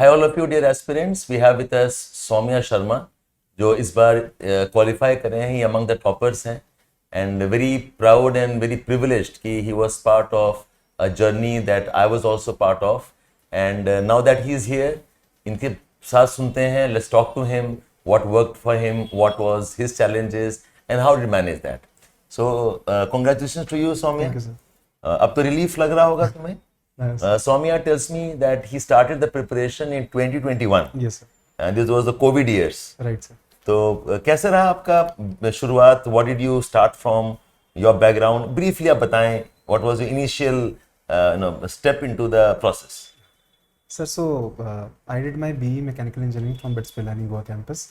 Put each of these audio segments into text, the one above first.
Hi all of you dear aspirants, we have with us Soumya Sharma जो इस बार qualify कर रहे हैं, ही among the toppers हैं and very proud and very privileged कि he was part of a journey that I was also part of and now that he is here, इनके साथ सुनते हैं, let's talk to him, what worked for him, what was his challenges and how did he manage that. So congratulations to you Soumya. Thank you, sir. अब तो relief लग रहा होगा तुम्हें. Nice. Soumya tells me that he started the preparation in 2021. Yes, sir. And this was the COVID years. Right, sir. तो कैसे रहा आपका शुरुआत? What did you start from? Your background? Briefly आप बताएं. What was your initial step into the process? Sir, so I did my BE Mechanical Engineering from BITS Pilani Goa campus.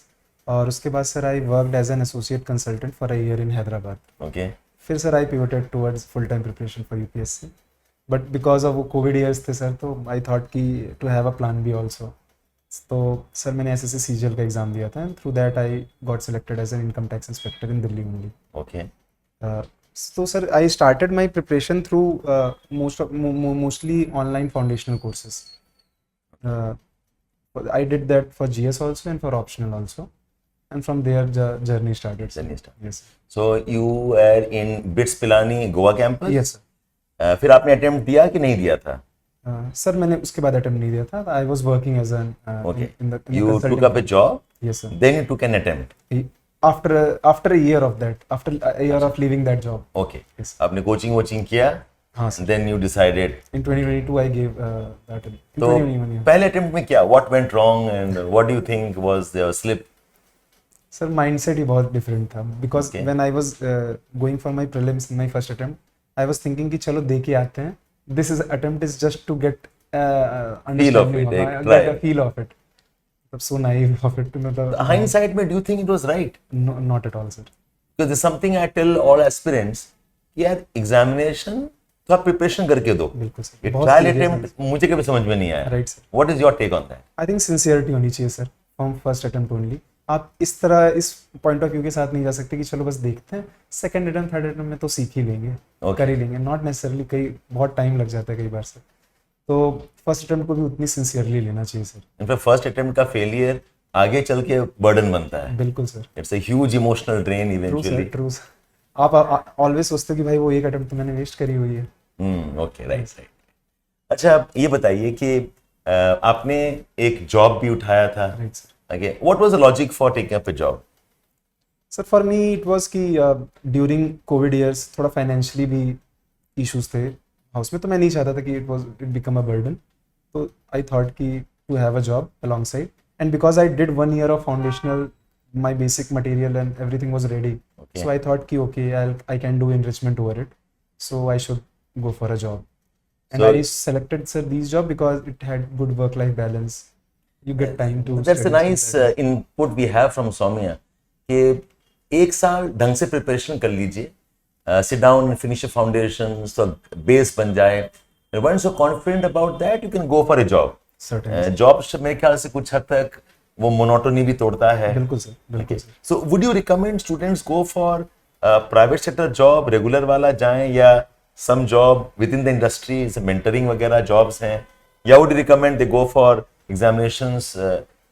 और उसके बाद sir I worked as an associate consultant for a year in Hyderabad. Okay. फिर sir I pivoted towards full-time preparation for UPSC. But because of वो COVID years थे sir, तो I thought कि to have a plan B also. तो sir मैंने SSC CGL का exam दिया था and through that I got selected as an income tax inspector in Delhi only. Okay. So sir, I started my preparation through mostly online foundational courses. I did that for GS also and for optional also. And from there, journey started. Journey started. Yes. So you were in BITS Pilani Goa campus? Yes, sir. फिर आपने attempt दिया कि नहीं दिया था? Sir मैंने उसके बाद अटेम्प्ट नहीं दिया था. I was working as an okay. in the You consulting took up a job? Yes, sir. Then you took an attempt? After a year of that, after a year of leaving that job. Okay. Yes. आपने coaching किया? हाँ sir. Then you decided? In 2022 I gave that. In तो 2021, yeah. पहले attempt में क्या? What went wrong and what do you think was the slip? Sir mindset ही बहुत different था because Okay. when I was going for my prelims in my first attempt, I was thinking कि चलो दे के आते हैं. This attempt is just to get understanding of it, get try. a feel of it. So naive of it. मतलब Hindsight में do you think it was right? no, not at all, sir. Because there's something I tell all aspirants कि यार examination तो आप preparation करके दो. बिल्कुल sir. ये बहुत trial serious attempt मुझे कभी समझ में नहीं आया. Right, sir. What is your take on that? I think sincerity होनी चाहिए sir from first attempt only. आप इस तरह इस पॉइंट ऑफ व्यू के साथ नहीं जा सकते कि चलो बस देखते हैं, सेकंड अटेम्प्ट थर्ड अटेम्प्ट में तो सीख ही लेंगे. Okay. कर ही लेंगे. नॉट नेसेसरली, कई बहुत टाइम लग जाता है कई बार सर. तो फर्स्ट अटेम्प्ट को भी उतनी सिंसियरली लेना चाहिए सर. इनफैक्ट फर्स्ट अटेम्प्ट का फेलियर आगे चल के बर्डन बनता है. बिल्कुल sir. It's a huge emotional drain eventually. True sir. आप ऑलवेज सोचते हो कि भाई वो एक अटेम्प्ट तो मैंने वेस्ट करी हुई है. Okay, right. अच्छा, आप ये बताइए कि आपने एक जॉब भी उठाया था. Right sir. Okay, what was the logic for taking up a job? Sir for me it was कि ड्यूरिंग कोविड इयर्स थोड़ा फाइनेंशियली भी इश्यूज थे हाउस में, तो मैं नहीं चाहता था कि इट बिकम अ बर्डन. तो आई थॉट कि to have a job alongside, and because I did 1 year of foundational, my basic material and everything was ready. So I thought कि okay I can do enrichment over it, so I should go for a job. And I selected sir these job because it had good work life balance. You get time to. That's a nice input we have from Soumya कि एक साल ढंग से preparation कर लीजिए, sit down and finish your foundations, so base बन जाए. And once you're confident about that, you can go for a job. Certainly. Job मेरे ख्याल से कुछ हद तक वो मोनोटोनी भी तोड़ता है. बिल्कुल सर. बिल्कुल sir. So would you recommend students go for private sector job, regular वाला जाएं, या some job within the industry, जैसे mentoring वगैरह jobs हैं, या would you recommend they go for examinations,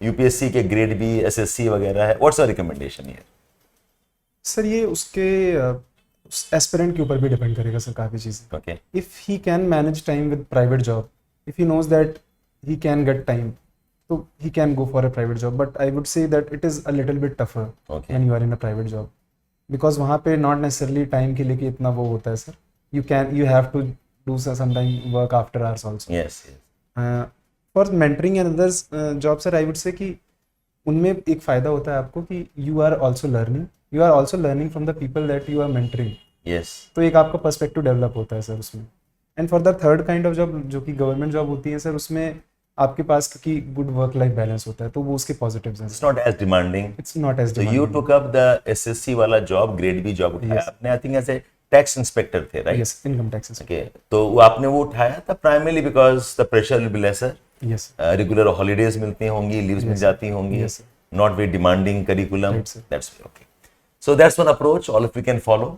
UPSC के grade B, SSC वगैरह है? What's your recommendation here? Sir ये उसके एस्पिरेंट के ऊपर भी डिपेंड करेगा सर काफ़ी चीज़ें. Okay. If he can manage time with private job, if he knows that he can get time, so he can go for a private job. But I would say that it is a little bit tougher Okay. when you are in a private job, because वहाँ पे not necessarily time के लिए कि इतना वो होता है sir. You have to do sometime work after hours also. Yes. For mentoring and others job sir, I would say कि उनमें एक फ़ायदा होता है आपको कि you are also learning from the people that you are mentoring. Yes. तो एक आपका पर्सपेक्टिव डेवलप होता है सर उसमें. And for the third kind of job जो कि गवर्नमेंट जॉब होती है सर, उसमें आपके पास क्योंकि गुड वर्क लाइफ बैलेंस होता है, तो वो उसके पॉजिटिव्स हैं. It's not as demanding. It's not as So you demanding. took up the SSC वाला job, grade B job उठाया. Yes. आपने I think as a tax inspector थे, right? Yes, income taxes. Okay. तो वो आपने वो उठाया था primarily because the pressure will be lesser. Yes. Regular holidays मिलती होंगी, leaves मिल जाती होंगी. Yes, sir. Not very demanding curriculum. Right, sir. That's okay. So that's one approach all of you can follow.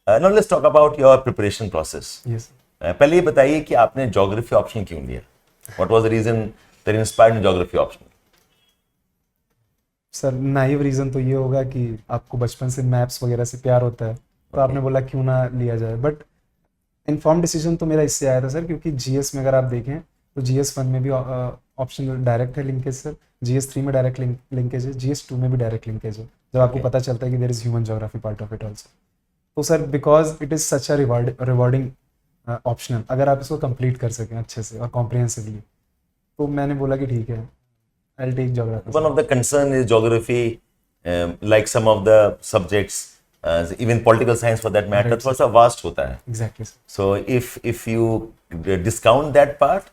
Now let's talk about your preparation process. Yes. पहले ये बताइए कि आपने geography option क्यों लिया? What was the reason that inspired in geography optional? Sir naive reason तो ये होगा कि आपको बचपन से मैप्स वगैरह से प्यार होता है, तो आपने बोला क्यों ना लिया जाए। बट इन्फॉर्म डिसीजन तो मेरा इससे आया था सर, क्योंकि जीएस में अगर आप देखें तो जीएस 1 में भी ऑप्शन डायरेक्ट है लिंकेज सर, जीएस 3 में डायरेक्ट लिंकेज है, जीएस 2 में भी डायरेक्ट लिंकेज है, जब आपको पता चलता है कि there is human geography part of it also. तो sir because it is such a rewarding optional, अगर आप इसको कंप्लीट कर सकें अच्छे से और कॉम्प्रिहेंसिवली, तो मैंने बोला कि ठीक है, I will take geography. One of the concern is geography, like some of the subjects, even political science for that matter, थोड़ा सा vast होता है. Exactly sir. So if you discount that part,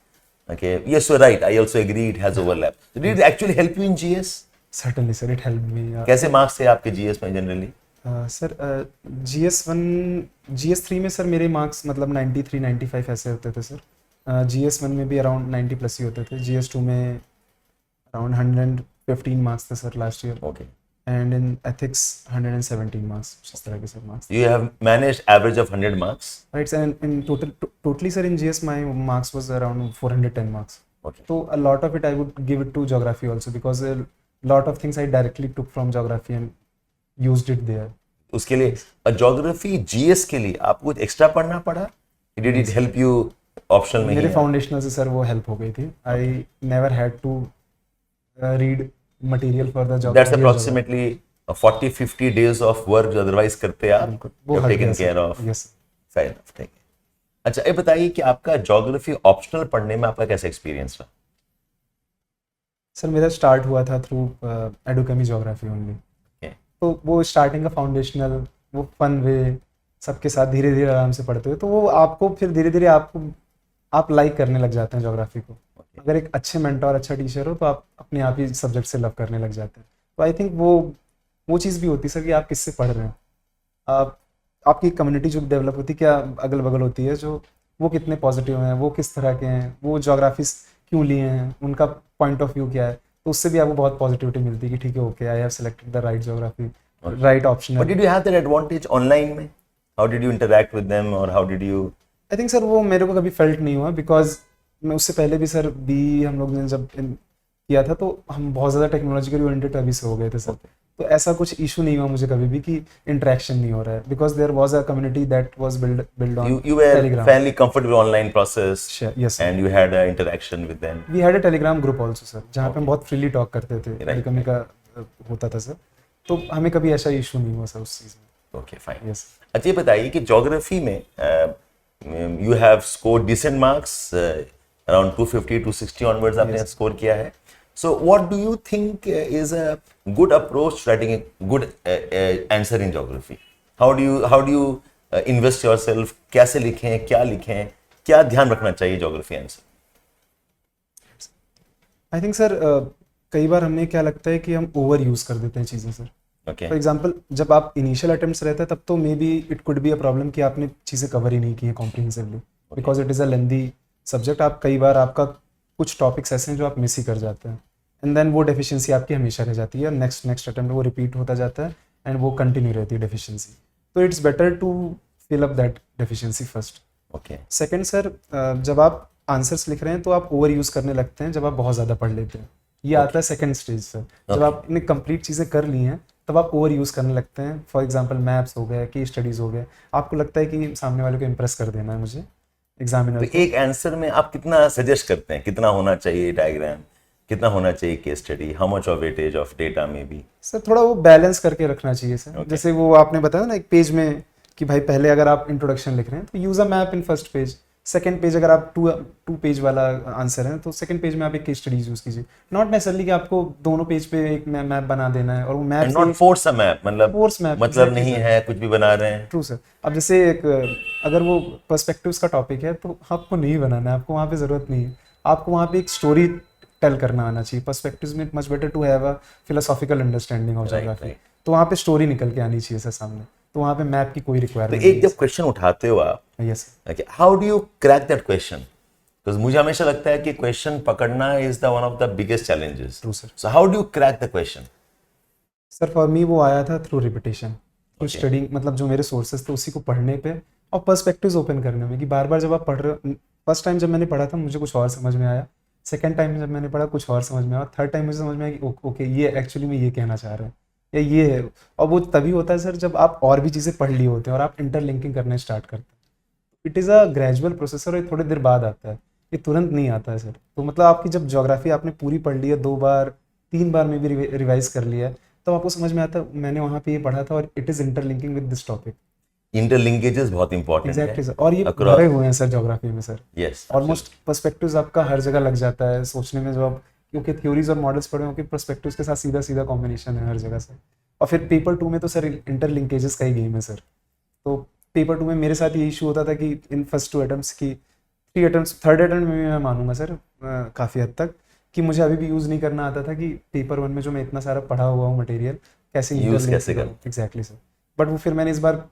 okay, yes, you're right. I also agree it has overlap. So did it actually help you in GS? Certainly sir, it help me. कैसे marks थे आपके GS में generally? Sir GS3 में sir मेरे marks मतलब 93 95 ऐसे होते थे सर। GS1 में भी अराउंड 90 प्लस ही होते थे। GS2 में अराउंड 115 मार्क्स थे sir last year, Okay. And in ethics 117 marks, इस तरह के sir marks. You have managed average of 100 marks. Right sir, and in totally sir in GS my marks was around 410 marks. Okay. So a lot of it I would give it to geography also, because a lot of things I directly took from geography and used it there. उसके लिए geography GS के लिए आपको कुछ extra पढ़ना पड़ा? Did it help you optional में? मेरे ही फाउंडेशनल से सर वो हेल्प हो गई थी। I never had to read material for the That's geography। approximately 40-50 days of work जो otherwise करते आप, बिल्कुल, वो you're हट taken गया care sir. of. Yes, sir। Fair enough, ठीक है। अच्छा ये बताइए कि आपका ज्योग्राफी ऑप्शनल पढ़ने में आपका कैसा एक्सपीरियंस रहा? सर मेरा स्टार्ट हुआ था थ्रू एडुकेमी ज्योग्राफी ओनली। Okay. तो वो स्टार्टिंग का फाउंडेशनल, वो फन वे, सबके साथ धीरे धीरे आराम से पढ़ते हुए, तो वो आपको फिर धीरे धीरे आप लाइक करने लग जाते हैं ज्योग्राफी को। अगर एक अच्छे मेंटर, अच्छा टीचर हो, तो आप अपने आप ही सब्जेक्ट से लव करने लग जाते हैं। तो आई थिंक वो चीज़ भी होती है सर कि आप किससे पढ़ रहे हैं, आपकी कम्युनिटी जो डेवलप होती है, क्या अगल बगल होती है, जो वो कितने पॉजिटिव हैं, वो किस तरह के हैं, वो ज्योग्राफी क्यों लिए हैं, उनका पॉइंट ऑफ व्यू क्या है, तो उससे भी आपको बहुत पॉजिटिविटी मिलती है कि ठीक है, okay, I have selected the right geography, right option. But did you have that advantage online में? How did you interact with them or how did you? I think sir वो मेरे को कभी फेल्ट नहीं हुआ, बिकॉज मैं उससे पहले भी सर हम लोग ने जब किया था, तो हम बहुत ज़्यादा टेक्नोलॉजिकली ओरिएंटेड अभी से हो गए थे सर। तो ऐसा कुछ इशू नहीं हुआ मुझे कभी भी कि इंटरेक्शन नहीं हो रहा है, because there was a community that was build on You were Telegram। fairly comfortable online process yes, and you had an interaction with them. We had a Telegram group also sir, जहाँ पे हम बहुत freely talk करते थे, Right, एडुकेमी का होता था sir, तो हमें कभी ऐसा इशू नहीं हुआ सर उस चीज़ में। Okay, fine. यस अच्छा ये बताइए कि ज्योग्राफी में you have scored decent marks, around 250 260 onwards आपने Yes. स्कोर किया है. So what do you think is a good approach to writing a good answer in geography? How do you invest yourself? कैसे लिखें, क्या लिखें, क्या ध्यान रखना चाहिए geography answer? I think sir कई बार हमें क्या लगता है कि हम ओवर यूज़ कर देते हैं चीज़ें सर। Okay. फॉर एग्जाम्पल जब आप इनिशियल अटेम्प्ट्स रहते हैं, तब तो may be it could be a problem कि आपने चीज़ें कवर ही नहीं की हैं comprehensively, because it is a lengthy subject. आप कई बार आपका कुछ टॉपिक्स ऐसे हैं जो आप मिस ही कर जाते हैं, एंड देन वो डेफिशिएंसी आपकी हमेशा रह जाती है, नेक्स्ट अटेम्प्ट वो रिपीट होता जाता है एंड वो कंटिन्यू रहती है डेफिशिएंसी। तो it's better to fill up that deficiency first. Okay. Second sir, जब आप आंसर्स लिख रहे हैं तो आप ओवर यूज़ करने लगते हैं जब आप बहुत ज़्यादा पढ़ लेते हैं। ये आता है सेकंड स्टेज सर, जब आपने कंप्लीट चीज़ें कर ली हैं तब आप ओवर यूज़ करने लगते हैं। फॉर एग्जांपल मैप्स हो गए, केस स्टडीज़ हो गए, आपको लगता है कि सामने वाले को इम्प्रेस कर देना है मुझे एग्जामिनर तो एक आंसर में आप कितना सजेस्ट करते हैं, कितना होना चाहिए डायग्राम, कितना होना चाहिए case study, how much of weightage of data में भी? सर थोड़ा वो बैलेंस करके रखना चाहिए सर। जैसे वो आपने बताया ना एक पेज में कि भाई पहले अगर आप इंट्रोडक्शन लिख रहे हैं तो use a map in first page, second page अगर आप टू पेज वाला आंसर है तो सेकंड पेज में आप एक केस स्टडीज यूज़ कीजिए। नॉट नेसेसरली कि आपको दोनों पेज पे एक मैप बना देना है, और वो map not force a map, मतलब फोर्स मैप मतलब नहीं है कुछ भी बना रहे हैं। True sir. अब जैसे एक अगर वो पर्सपेक्टिव्स का टॉपिक है तो आपको नहीं बनाना है, आपको वहाँ पे ज़रूरत नहीं है, आपको वहाँ पे एक स्टोरी टेल करना आना चाहिए। पर्सपेक्टिव्स में much better to have a philosophical understanding of geography, तो वहाँ पे स्टोरी निकल के आनी चाहिए सर सामने, तो वहाँ पे मैप की कोई तो रिक्वायरमेंट एक जब क्वेश्चन उठाते हो आप, yes how do you crack that question? Because मुझे हमेशा लगता है कि क्वेश्चन पकड़ना is the one of the biggest challenges. True sir. So how do you crack the question? Sir for me वो आया था थ्रू रिपीटेशन, थ्रू स्टडिंग, मतलब जो मेरे सोर्सेज थे उसी को पढ़ने पे और पर्सपेक्टिव्स ओपन करने में, कि बार बार जब आप पढ़ रहे हो, फर्स्ट टाइम जब मैंने पढ़ा था मुझे कुछ और समझ में आया, सेकंड टाइम जब मैंने पढ़ा कुछ और समझ में आया, थर्ड टाइम मुझे समझ में आया कि ओके ये एक्चुअली में ये कहना चाह रहे हैं या ये है। और वो तभी होता है सर जब आप और भी चीज़ें पढ़ ली होते हैं और आप इंटरलिंकिंग करने स्टार्ट करते हैं। It is a gradual process और ये थोड़ी देर बाद आता है, ये तुरंत नहीं आता है सर। तो मतलब आपकी जब ज्योग्राफी आपने पूरी पढ़ ली है 2 बार 3 बार में भी रिवाइज कर लिया है, तो आपको समझ में आता है मैंने वहाँ पे ये पढ़ा था और it is interlinking with this topic. Interlinkages बहुत इंपॉर्टेंट है एग्जैक्टली सर, और ये अक्रॉस। भरे हुए हैं सर ज्योग्राफी में सर। यस, ऑलमोस्ट पर्सपेक्टिव्स आपका हर जगह लग जाता है सोचने में, जो आप क्योंकि थ्योरीज और मॉडल्स पढ़े हो कि पर्सपेक्टिव्स के साथ सीधा सीधा कॉम्बिनेशन है हर जगह से। और फिर पेपर 2 में तो सर इंटरलिंकेजेस का ही गेम है सर। तो पेपर 2 में मेरे साथ ये इशू होता था कि इन फर्स्ट 2 अटेम्प्ट्स की 3 अटेम्प्ट्स, थर्ड अटेम्प्ट में भी मैं मानूंगा सर काफ़ी हद तक कि मुझे अभी भी यूज़ नहीं करना आता था कि पेपर 1 में जो मैं इतना सारा पढ़ा हुआ हूँ मटेरियल कैसे यूज कैसे करूं। Exactly sir. बट वो फिर मैंने इस बार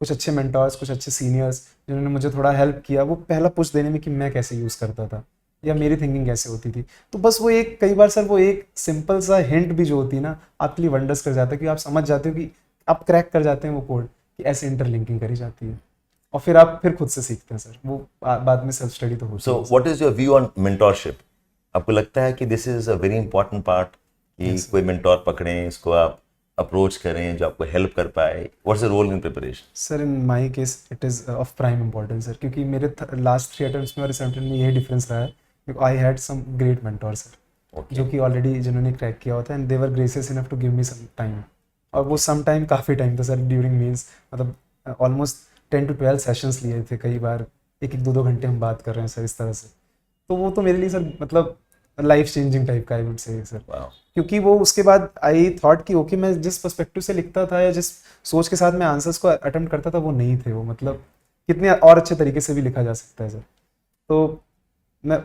कुछ अच्छे मेंटर्स, कुछ अच्छे सीनियर्स जिन्होंने मुझे थोड़ा हेल्प किया, वो पहला पुश देने में कि मैं कैसे यूज़ करता था या मेरी थिंकिंग कैसे होती थी। तो बस वो एक कई बार सर वो एक सिंपल सा हिंट भी जो होती है ना आपके लिए वंडर्स कर जाता है कि आप समझ जाते हो कि आप क्रैक कर जाते हैं वो कोड कि ऐसे इंटरलिंकिंग करी जाती है, और फिर आप फिर खुद से सीखते हैं सर। वो बाद में सेल्फ स्टडी तो होती सो है। What is your view on mentorship? आपको लगता है कि this is a very important part कि Yes, sir. कोई मेंटोर पकड़ें, इसको आप अप्रोच करें जो आपको हेल्प कर पाए? What's the role in preparation? Sir in my case it is of prime importance sir, क्योंकि मेरे लास्ट 3 अटेम्प्ट्स में और इस अटेम्प्ट में यही डिफरेंस रहा है। I had some great mentor sir जो कि ऑलरेडी जिन्होंने क्रैक किया होता है, and they were gracious enough to give me some time. और वो सम टाइम काफ़ी टाइम था सर ड्यूरिंग मीन्स, मतलब ऑलमोस्ट 10 to 12 सेशंस लिए थे कई बार, 1-1, 2-2 घंटे हम बात कर रहे हैं सर इस तरह से। तो वो तो मेरे लिए सर मतलब लाइफ चेंजिंग टाइप का I would say sir. Wow. क्योंकि वो उसके बाद आई थॉट कि ओके मैं जिस पर्सपेक्टिव से लिखता था या जिस सोच के साथ मैं आंसर्स को अटेम्प्ट करता था वो नहीं थे, वो मतलब कितने और अच्छे तरीके से भी लिखा जा सकता है सर। तो मैं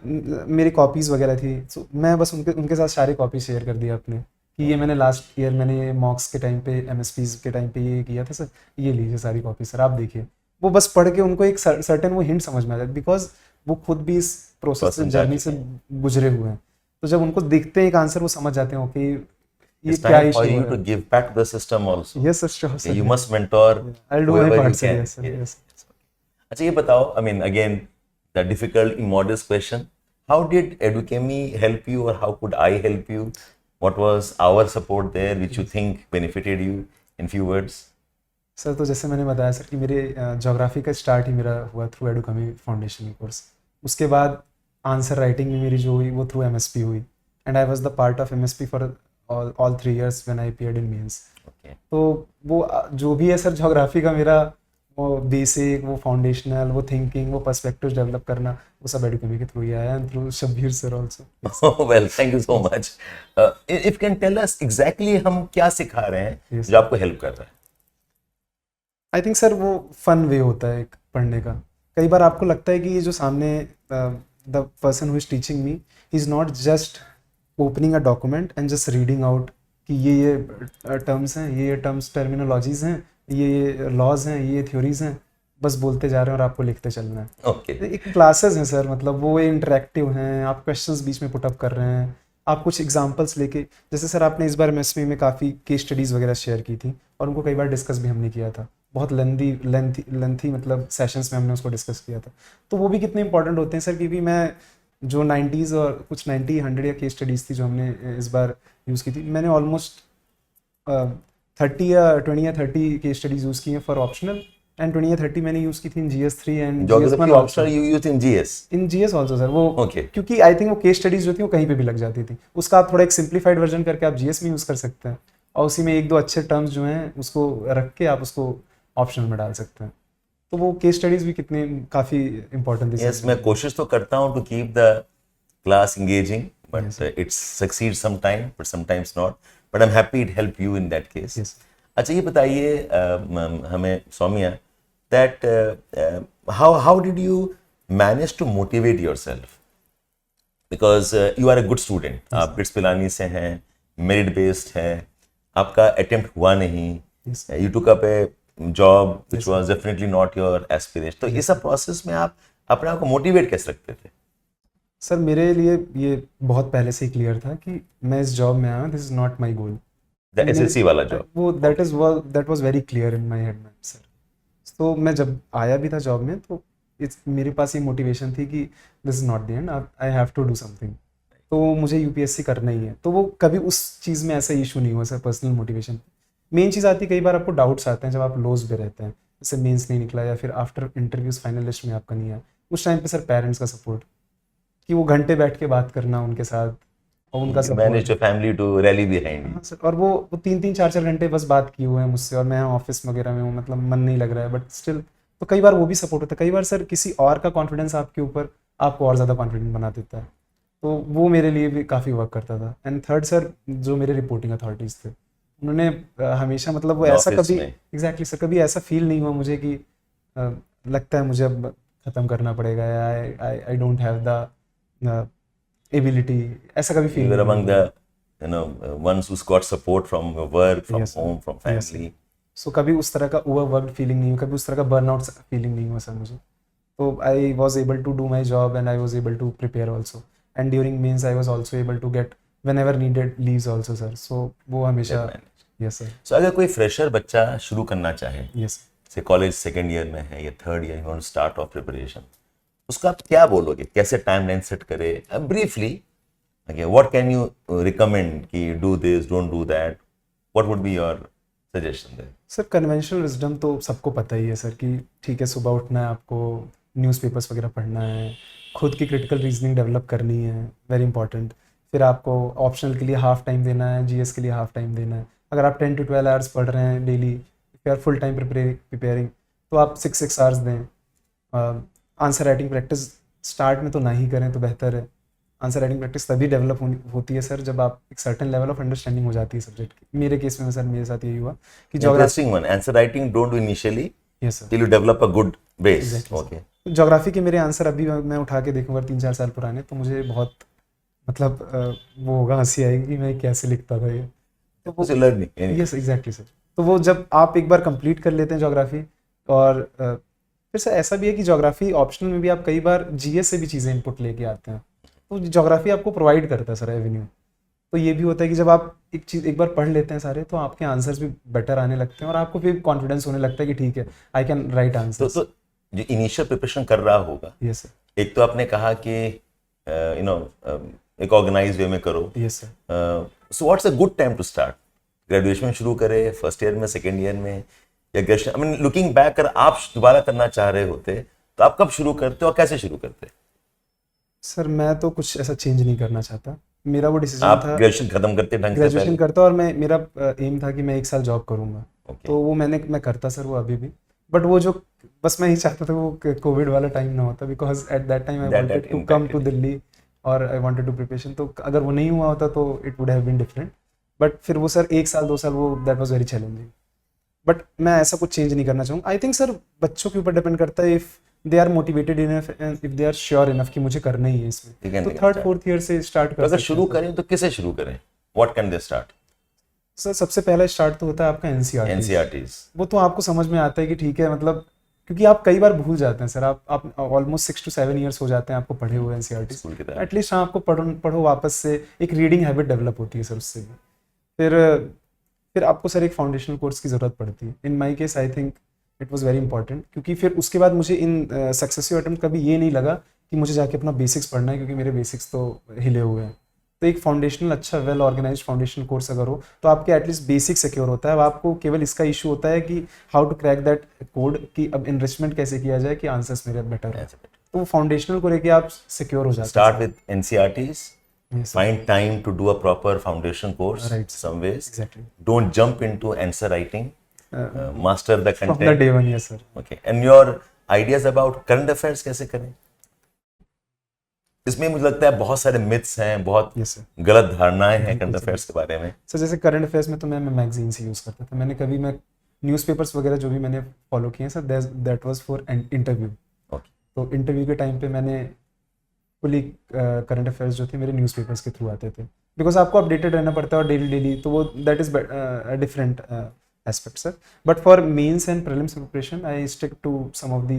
मेरी कॉपीज़ वगैरह थी, तो मैं बस उनके उनके साथ सारी कॉपी शेयर कर दिया अपने कि ये मैंने लास्ट ईयर मैंने ये मॉक्स के टाइम पे एमएसपीज के टाइम पे ये किया था सर, ये लीजिए सारी कॉपी सर आप देखिए। वो बस पढ़ के उनको एक सर्टेन वो हिंट समझ में आ जाता, बिकॉज वो खुद भी इस प्रोसेस से Person जा जर्नी से गुजरे हुए हैं। तो जब उनको देखते हैं एक आंसर वो समझ जाते हैं ओके ये It's क्या time for इशू you है। to give back to the system also. Yes sir, sure sir, You must mentor I do my whoever part you sir. can. Yes sir, Yes. Yes. अच्छा, ये बताओ, I mean, again, the difficult, immodest question. How did Educemi help you, or how could I help you? What was our support there, which you think benefited you, in few words? Sir तो जैसे मैंने बताया sir कि मेरे geography का start ही मेरा हुआ through एडुकमी foundation course. उसके बाद आंसर राइटिंग में मेरी जो हुई वो थ्रू एमएसपी हुई, and I was the part of MSP for all 3 years when I appeared in mains. Okay. तो वो जो भी है सर ज्योग्राफी का मेरा वो बेसिक, वो फाउंडेशनल, वो थिंकिंग, वो पर्सपेक्टिव डेवलप करना, वो सब एडुकमी के थ्रू ही आया, and through Shabbir sir also. Oh, well, thank you so much. If you can tell us exactly हम क्या सिखा रहे हैं Yes. जो आपको हेल्प कर रहा है? आई थिंक सर वो फन वे होता है एक पढ़ने का। कई बार आपको लगता है कि ये जो सामने the person who is teaching me he is not just opening a document and just reading out कि ये टर्म्स हैं, ये टर्म्स टर्मिनोलॉजीज हैं, ये लॉज हैं, ये थ्योरीज हैं, बस बोलते जा रहे हैं और आपको लिखते चलना है। Okay. एक क्लासेस हैं सर, मतलब वो इंटरेक्टिव हैं, आप क्वेश्चंस बीच में पुट अप कर रहे हैं, आप कुछ एग्जांपल्स लेके, जैसे सर आपने इस बार एमएसपी में काफ़ी केस स्टडीज़ वगैरह शेयर की थी और उनको कई बार डिस्कस भी हमने किया था, बहुत लेंथी मतलब सेशंस में हमने उसको डिस्कस किया था। तो वो भी कितने इंपॉर्टेंट होते हैं सर, क्योंकि मैं जो 90s और कुछ 90-100 या केस स्टडीज़ थी जो हमने इस बार यूज़ की थी, मैंने ऑलमोस्ट 30 या 20 या 30 केस स्टडीज़ यूज़ की हैं फॉर ऑप्शनल, एंड 20 या 30 मैंने यूज़ की थी इन GS3 and Geography GS1 optional you used in GS. In GS also sir. वो Okay. क्योंकि आई थिंक वो केस स्टडीज जो थी वो कहीं पे भी लग जाती थी, उसका आप थोड़ा एक सिंप्लीफाइड वर्जन करके आप जीएस में यूज़ कर सकते हैं, और उसी में 1-2 अच्छे टर्म्स जो हैं उसको रख के आप उसको ऑप्शनल में डाल सकते हैं। तो वो केस स्टडीज भी कितने काफ़ी इंपॉर्टेंट थी। Yes, मैं कोशिश तो करता हूँ to keep the class engaging, but Yes. it succeeds sometime, but sometimes not. But I'm happy it helped you in that case. Yes. अच्छा, ये बताइए हमें Saumya, that how did you manage to motivate yourself? Because you are a good student. आप bits Pilani से हैं, merit based है, आपका attempt हुआ नहीं, Yes. you took up a job which Yes. was definitely not your aspiration. तो इस process में आप अपने आप को मोटिवेट कैसे रखते थे? सर मेरे लिए ये बहुत पहले से ही क्लियर था कि मैं इस जॉब में आया हूँ, this is not my goal. The SSC वाला जॉब? वो that was very clear in my head में सर। तो मैं जब आया भी था जॉब में तो मेरे पास ये मोटिवेशन थी कि this is not the end, I have to do something, तो मुझे यूपीएससी करना ही है। तो वो कभी उस चीज़ में ऐसा इशू नहीं हुआ सर, पर्सनल मोटिवेशन। मेन चीज़ आती है कई बार आपको डाउट्स आते हैं जब आप लोज पे रहते हैं, जैसे मेंस नहीं निकला या फिर आफ्टर इंटरव्यूज फाइनल लिस्ट में आपका नहीं आया, उस टाइम पे सर पेरेंट्स का सपोर्ट, कि वो घंटे बैठ के बात करना उनके साथ और उनका manage support. Your family to rally behind हाँ सर, और वो 3-3 4-4 घंटे बस बात किए हुए हैं मुझसे, और मैं ऑफिस वगैरह में हूँ, मतलब मन नहीं लग रहा है, बट स्टिल तो कई बार वो भी सपोर्ट होता है। कई बार सर किसी और का कॉन्फिडेंस आपके ऊपर आपको और ज़्यादा कॉन्फिडेंट बना देता है, तो वो मेरे लिए भी काफ़ी वर्क करता था। एंड थर्ड सर, जो मेरे रिपोर्टिंग अथॉरिटीज़ थे, उन्होंने हमेशा, मतलब वो ऐसा ऑफिस कभी, में। एग्जैक्टली सर, कभी ऐसा फील नहीं हुआ मुझे कि लगता है मुझे अब ख़त्म करना पड़ेगा या I don't have the ability, ऐसा कभी फील You were नहीं among हुआ। the ones who's got support from your work, from Yes, sir. home, from Yes, sir. family. सो कभी उस तरह का ओवरवर्कड फीलिंग नहीं हुआ, कभी उस तरह का बर्नआउट फीलिंग नहीं हुआ सर मुझे। तो I was able to do my job and I was able to prepare also, and during means I was also able to get whenever needed leaves also sir. So वो हमेशा, yes sir, So अगर कोई fresher बच्चा शुरू करना चाहे, yes से college second year में है या third year, you want to start off preparation, उसको आप क्या बोलोगे, कैसे टाइमलाइन सेट करे briefly? Okay, what can you recommend कि do this, don't do that? What would be your suggestion there? Sir. Conventional wisdom तो सबको पता ही है सर, कि ठीक है, सुबह उठना है, आपको न्यूज़पेपर्स वगैरह पढ़ना है, खुद की क्रिटिकल रीजनिंग डेवलप करनी है, वेरी इंपॉर्टेंट। फिर आपको ऑप्शनल के लिए हाफ टाइम देना है, जीएस के लिए हाफ टाइम देना है। अगर आप 10 to 12 आवर्स पढ़ रहे हैं daily, if you are full time preparing, तो आप 6 आवर्स दें। आंसर राइटिंग प्रैक्टिस स्टार्ट में तो ना ही करें तो बेहतर है। आंसर राइटिंग प्रैक्टिस तभी डेवलप होती है सर, जब आप एक सर्टेन लेवल ऑफ अंडरस्टैंडिंग हो जाती है सब्जेक्ट की। मेरे केस में सर, मेरे साथ यही हुआ कि geography, Interesting one. Answer writing don't do initially yes sir, till you develop a good base. Exactly. Okay. Geography के मेरे आंसर अभी मैं उठा के देखूंगा 3-4 साल पुराने, तो मुझे बहुत, मतलब वो होगा, हंसी आएगी कि मैं कैसे लिखता था ये। तो वो, So learning. Anyway. Yes exactly sir. तो वो जब आप एक बार कंप्लीट कर लेते हैं ज्योग्राफी, और फिर सर ऐसा भी है कि ज्योग्राफी ऑप्शनल में भी आप कई बार जीएस से भी चीज़ें इनपुट लेके आते हैं, तो ज्योग्राफी आपको प्रोवाइड करता है सर एवेन्यू। तो ये भी होता है कि जब आप एक चीज़ एक बार पढ़ लेते हैं सारे, तो आपके आंसर्स भी बेटर आने लगते हैं, और आपको फिर कॉन्फिडेंस होने लगता है कि ठीक है, आई कैन राइट आंसर्स। तो जो इनिशियल प्रिपरेशन कर रहा होगा, यस सर, एक तो आपने कहा कि एक ऑर्गेनाइज वे में करो। Yes sir. So what's a good time to start? Graduation में शुरू करे, फर्स्ट ईयर में, सेकेंड ईयर में, या graduation? I mean looking back, अगर आप दोबारा करना चाह रहे होते तो आप कब शुरू करते और कैसे शुरू करते? सर मैं तो कुछ ऐसा चेंज नहीं करना चाहता, मेरा वो डिसीजन आप था। ग्रेजुएशन खत्म करते ढंग से ग्रेजुएशन पहले? करता, और मेरा एम था कि मैं 1 साल जॉब करूंगा, Okay. तो वो मैं करता सर, वो अभी भी। बट वो जो, बस मैं ही चाहता था वो कोविड वाला टाइम ना होता, because at that time I That wanted to come to impacted. Delhi, और आई वांटेड टू प्रिपरेशन। तो अगर वो नहीं हुआ होता तो it would have been different. But फिर वो सर 1 साल 2 साल, वो that was very challenging. But मैं ऐसा कुछ चेंज नहीं करना चाहूँगा। आई थिंक सर बच्चों के ऊपर डिपेंड करता है, if they are motivated enough and if they are sure enough कि मुझे करना ही है इसमें, ठीक है, तो ठीक है, थर्ड अच्छा। फोर्थ ईयर से स्टार्ट तो कर अगर सकते शुरू हैं सर। करें तो किसे शुरू करें? What can they start? Sir सबसे पहला स्टार्ट तो होता है आपका एनसीईआरटी। एनसीईआरटीज। वो तो आपको समझ में आता है कि ठीक है, मतलब क्योंकि आप कई बार भूल जाते हैं सर, आप ऑलमोस्ट 6 to 7 ईयर्स हो जाते हैं आपको पढ़े हुए एनसीईआरटी। स्कूल की तरह। एटलीस्ट हाँ, आपको पढ़ो वापस से, एक रीडिंग हैबिट डेवलप होती है सर उससे भी। फिर आपको सर एक फाउंडेशनल कोर्स की ज़रूरत पड़ती है। In my case I think it was very important, क्योंकि फिर उसके बाद मुझे इन सक्सेसिव अटेम्प्ट कभी ये नहीं लगा कि मुझे जाके अपना बेसिक्स पढ़ना है, क्योंकि मेरे बेसिक्स तो हिले हुए हैं। तो एक फाउंडेशनल अच्छा वेल ऑर्गेनाइज फाउंडेशन कोर्स अगर हो, तो आपके एटलीस्ट बेसिक सिक्योर होता है। अब आपको केवल इसका इशू होता है कि how to crack that code, कि अब इन्वेस्टमेंट कैसे किया जाए कि आंसर्स मेरे बेटर है। तो वो फाउंडेशनल को लेके आप सिक्योर हो जाते हैं। Start with NCERTs. Yes, sir. Find time to do a proper foundation course. Right, sir. Some ways. Exactly. Don't jump into answer writing. Master the From the content. day one, yes sir. Okay. And your ideas about current affairs कैसे करें? इसमें मुझे लगता है बहुत सारे myths हैं, बहुत Yes sir. गलत धारणाएं हैं बिल्कुल करंट सर। अफेयर्स के बारे में। सर जैसे करंट अफेयर्स में तो मैं मैगजीन्स ही यूज़ करता था। मैं न्यूज़पेपर्स वगैरह जो भी मैंने फॉलो किए हैं sir, that was for interview. Okay. तो इंटरव्यू के टाइम पे मैंने फुली करंट अफेयर्स जो थे मेरे न्यूज़पेपर्स के थ्रू आते थे, बिकॉज आपको अपडेटेड रहना पड़ता है और डेली, तो वो that is different aspect sir. But for mains and prelims preparation I stick to some of the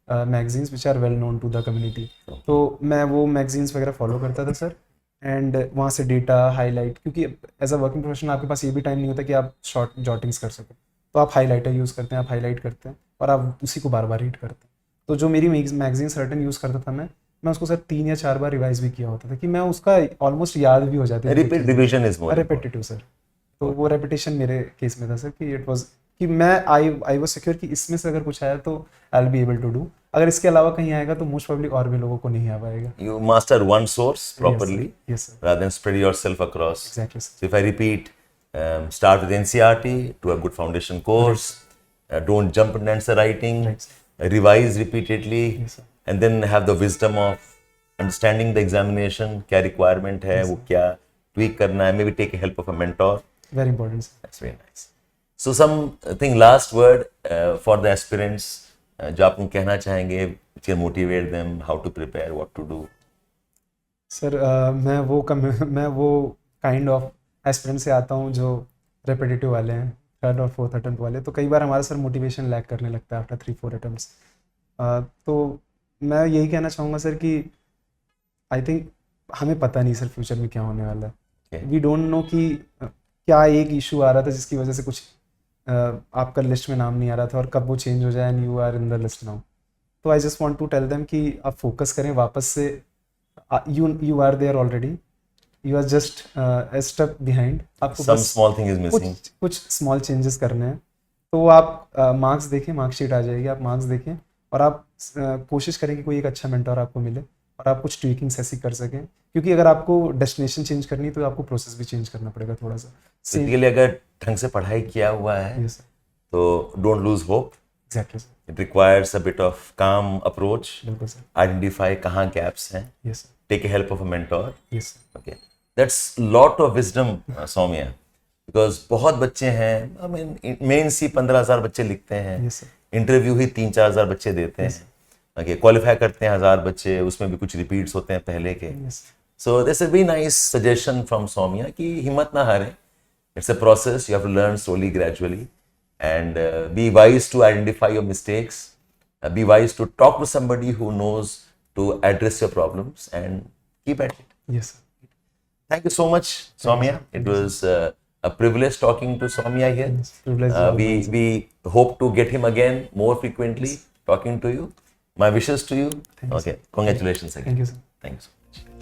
magazines which are well known to the community. तो मैं वो मैगजीन्स वगैरह फॉलो करता था सर, एंड वहाँ से डेटा हाईलाइट, क्योंकि as a working professional आपके पास ये भी टाइम नहीं होता कि आप शॉर्ट जॉटिंग्स कर सकें, तो आप हाईलाइटर यूज़ करते हैं, आप हाईलाइट करते हैं और आप उसी को बार बार रीड करते हैं। तो जो मेरी मैगजीन सर्टन यूज़ करता था मैं उसको सर 3 या 4 बार रिवाइज भी किया होता था कि मैं उसका ऑलमोस्ट याद भी हो जाती repeat revision is more repetitive sir. तो वो रेपिटेशन मेरे केस में था सर कि इट वाज कि मैं आई वाज सिक्योर कि इसमें से अगर कुछ आया तो I will be able to do, अगर इसके अलावा कहीं आएगा तो मोस्ट प्रोबब्ली और भी लोगों को नहीं आ पाएगा। you master one source properly yes sir, rather than spread yourself across. Exactly sir, So if I repeat, start with NCRT, do a good foundation course, don't jump into answer writing, Right, revise repeatedly, Yes, sir. and then have the wisdom of understanding the examination, क्या requirement है, वो क्या tweak करना है, maybe take a help of a mentor. Very important sir. That's very nice. So something last word for the aspirants, जो आप उनको कहना चाहेंगे, which can motivate them, how to prepare, what to do. Sir मैं वो kind of aspirant से आता हूँ जो रेपिटेटिव वाले हैं, थर्ड और फोर्थ अटेम्प्ट वाले, तो कई बार हमारा सर मोटिवेशन लैक करने लगता है आफ्टर 3-4 अटेम्प्ट्स। तो मैं यही कहना चाहूँगा सर कि आई थिंक हमें पता नहीं सर फ्यूचर में क्या होने वाला है। Okay. वी डोंट नो कि क्या एक इशू आ रहा था जिसकी वजह से कुछ आपका लिस्ट में नाम नहीं आ रहा था और कब वो चेंज हो जाए and you are in the list now. तो I just want to tell them कि आप फोकस करें वापस से, you are there already, you are just a step behind. आपको Some बस small thing is missing. कुछ स्मॉल चेंजेस करने हैं। तो आप मार्क्स देखें, मार्कशीट आ जाएगी, आप मार्क्स देखें और आप कोशिश करें कि कोई एक अच्छा मेंटर आपको मिले और आप कुछ ट्वीकिंग्स ऐसी कर सकें, क्योंकि अगर आपको डेस्टिनेशन चेंज करनी है तो आपको प्रोसेस भी चेंज करना पड़ेगा थोड़ा सा। Basically, अगर ढंग से पढ़ाई किया हुआ है, यस तो don't lose hope. Exactly sir, It requires a bit of calm approach. बिल्कुल सर, Identify कहाँ gaps हैं. Yes sir, Take a help of a mentor. Yes sir, Okay. That's lot of wisdom, Soumya. Because बहुत बच्चे हैं, I mean, main सी 15,000 बच्चे लिखते हैं, yes sir, interview ही 3-4,000 बच्चे देते हैं, okay, क्वालिफाई करते हैं 1000 बच्चे, उसमें भी कुछ रिपीट्स होते हैं पहले के। Yes So this is a very nice suggestion from Soumya कि हिम्मत ना हारें. It's a process, you have to learn slowly, gradually, and be wise to identify your mistakes, be wise to talk to somebody who knows to address your problems and keep at it. Yes sir. Thank you so much, Soumya. It was a privilege talking to Soumya here. Privilege is all mine, sir. We hope to get him again more frequently talking to you. My wishes to you. Thank you, Okay, congratulations again. Thank you, sir. Thank you so much.